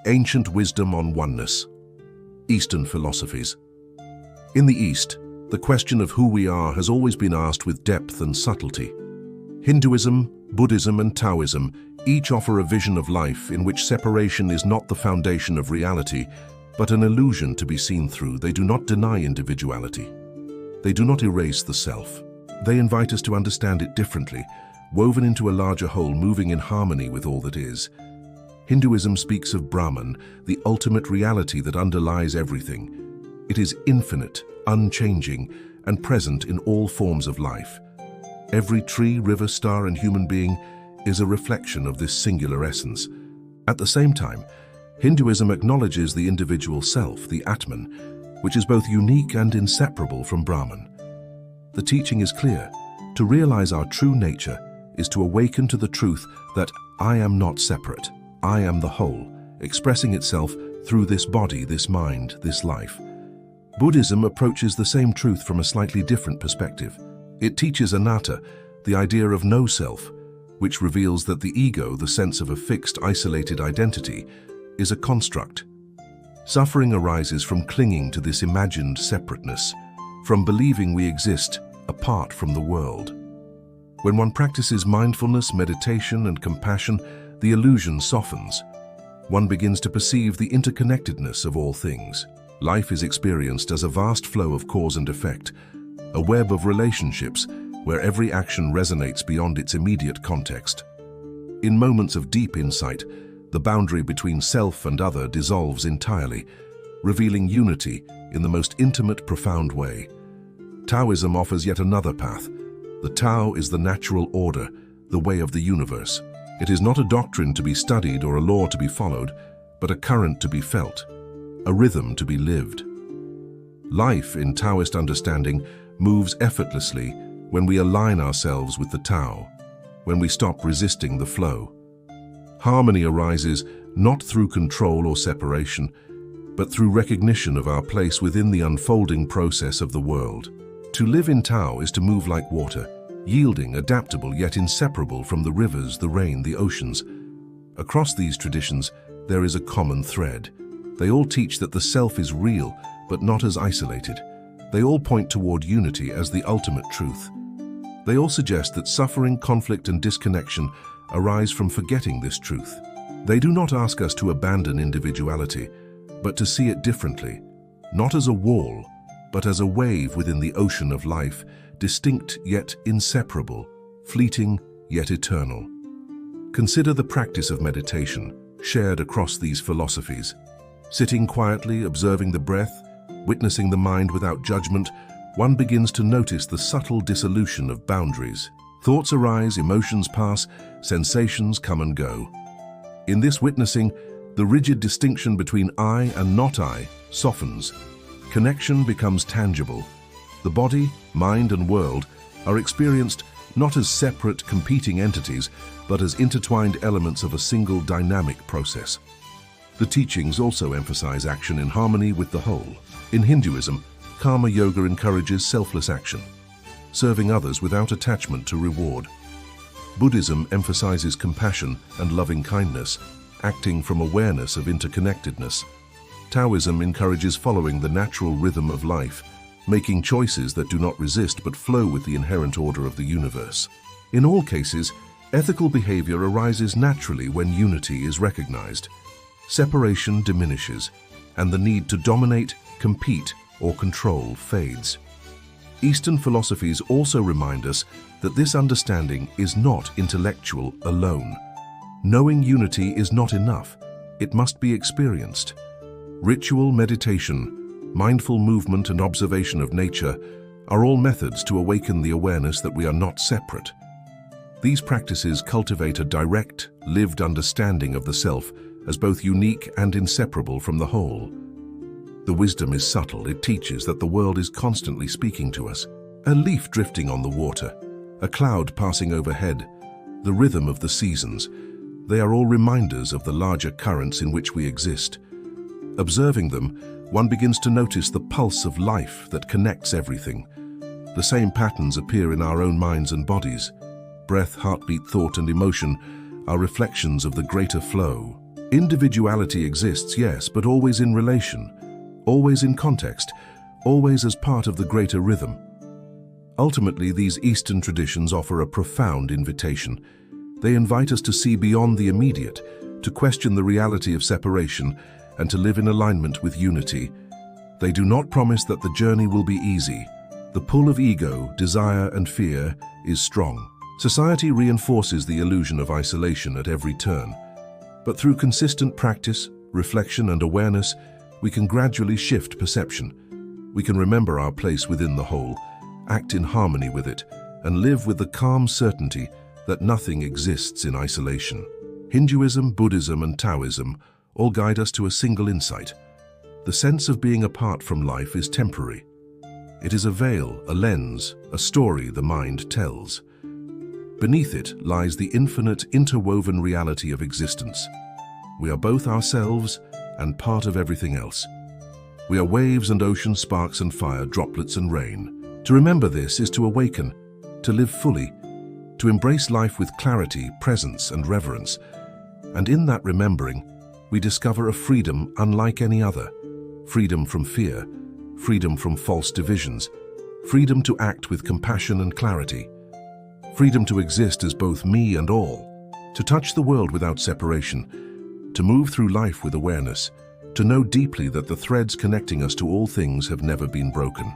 Ancient wisdom on oneness. Eastern philosophies. In the East, the question of who we are has always been asked with depth and subtlety. Hinduism, Buddhism, and Taoism each offer a vision of life in which separation is not the foundation of reality, but an illusion to be seen through. They do not deny individuality. They do not erase the self. They invite us to understand it differently, woven into a larger whole, moving in harmony with all that is. Hinduism speaks of Brahman, the ultimate reality that underlies everything. It is infinite, unchanging, and present in all forms of life. Every tree, river, star, and human being is a reflection of this singular essence. At the same time, Hinduism acknowledges the individual self, the Atman, which is both unique and inseparable from Brahman. The teaching is clear. To realize our true nature is to awaken to the truth that I am not separate. I am the whole, expressing itself through this body, this mind, this life. Buddhism approaches the same truth from a slightly different perspective. It teaches Anatta, the idea of no self, which reveals that the ego, the sense of a fixed, isolated identity, is a construct. Suffering arises from clinging to this imagined separateness, from believing we exist apart from the world. When one practices mindfulness, meditation, and compassion, the illusion softens. One begins to perceive the interconnectedness of all things. Life is experienced as a vast flow of cause and effect, a web of relationships where every action resonates beyond its immediate context. In moments of deep insight, the boundary between self and other dissolves entirely, revealing unity in the most intimate, profound way. Taoism offers yet another path. The Tao is the natural order, the way of the universe. It is not a doctrine to be studied or a law to be followed, but a current to be felt, a rhythm to be lived. Life, in Taoist understanding, moves effortlessly when we align ourselves with the Tao, when we stop resisting the flow. Harmony arises not through control or separation, but through recognition of our place within the unfolding process of the world. To live in Tao is to move like water, yielding, adaptable, yet inseparable from the rivers, the rain, the oceans. Across these traditions, there is a common thread. They all teach that the self is real, but not as isolated. They all point toward unity as the ultimate truth. They all suggest that suffering, conflict, and disconnection arise from forgetting this truth. They do not ask us to abandon individuality, but to see it differently, not as a wall, but as a wave within the ocean of life, distinct yet inseparable, fleeting yet eternal. Consider the practice of meditation, shared across these philosophies. Sitting quietly, observing the breath, witnessing the mind without judgment, one begins to notice the subtle dissolution of boundaries. Thoughts arise, emotions pass, sensations come and go. In this witnessing, the rigid distinction between I and not I softens. Connection becomes tangible. The body, mind, and world are experienced not as separate, competing entities, but as intertwined elements of a single dynamic process. The teachings also emphasize action in harmony with the whole. In Hinduism, karma yoga encourages selfless action, serving others without attachment to reward. Buddhism emphasizes compassion and loving kindness, acting from awareness of interconnectedness. Taoism encourages following the natural rhythm of life, making choices that do not resist but flow with the inherent order of the universe. In all cases, ethical behavior arises naturally when unity is recognized. Separation diminishes, and the need to dominate, compete, or control fades. Eastern philosophies also remind us that this understanding is not intellectual alone. Knowing unity is not enough. It must be experienced. Ritual, meditation, mindful movement, and observation of nature are all methods to awaken the awareness that we are not separate. These practices cultivate a direct, lived understanding of the self as both unique and inseparable from the whole. The wisdom is subtle. It teaches that the world is constantly speaking to us. A leaf drifting on the water, a cloud passing overhead, the rhythm of the seasons. They are all reminders of the larger currents in which we exist. Observing them, one begins to notice the pulse of life that connects everything. The same patterns appear in our own minds and bodies. Breath, heartbeat, thought, and emotion are reflections of the greater flow. Individuality exists, yes, but always in relation, always in context, always as part of the greater rhythm. Ultimately, these Eastern traditions offer a profound invitation. They invite us to see beyond the immediate, to question the reality of separation, and to live in alignment with unity. They do not promise that the journey will be easy. The pull of ego, desire, and fear is strong. Society reinforces the illusion of isolation at every turn. But through consistent practice, reflection, and awareness, we can gradually shift perception. We can remember our place within the whole, act in harmony with it, and live with the calm certainty that nothing exists in isolation. Hinduism, Buddhism, and Taoism all guide us to a single insight. The sense of being apart from life is temporary. It is a veil, a lens, a story the mind tells. Beneath it lies the infinite, interwoven reality of existence. We are both ourselves and part of everything else. We are waves and oceans, sparks and fire, droplets and rain. To remember this is to awaken, to live fully, to embrace life with clarity, presence, and reverence. And in that remembering, we discover a freedom unlike any other. Freedom from fear, freedom from false divisions, freedom to act with compassion and clarity, freedom to exist as both me and all, to touch the world without separation, to move through life with awareness, to know deeply that the threads connecting us to all things have never been broken.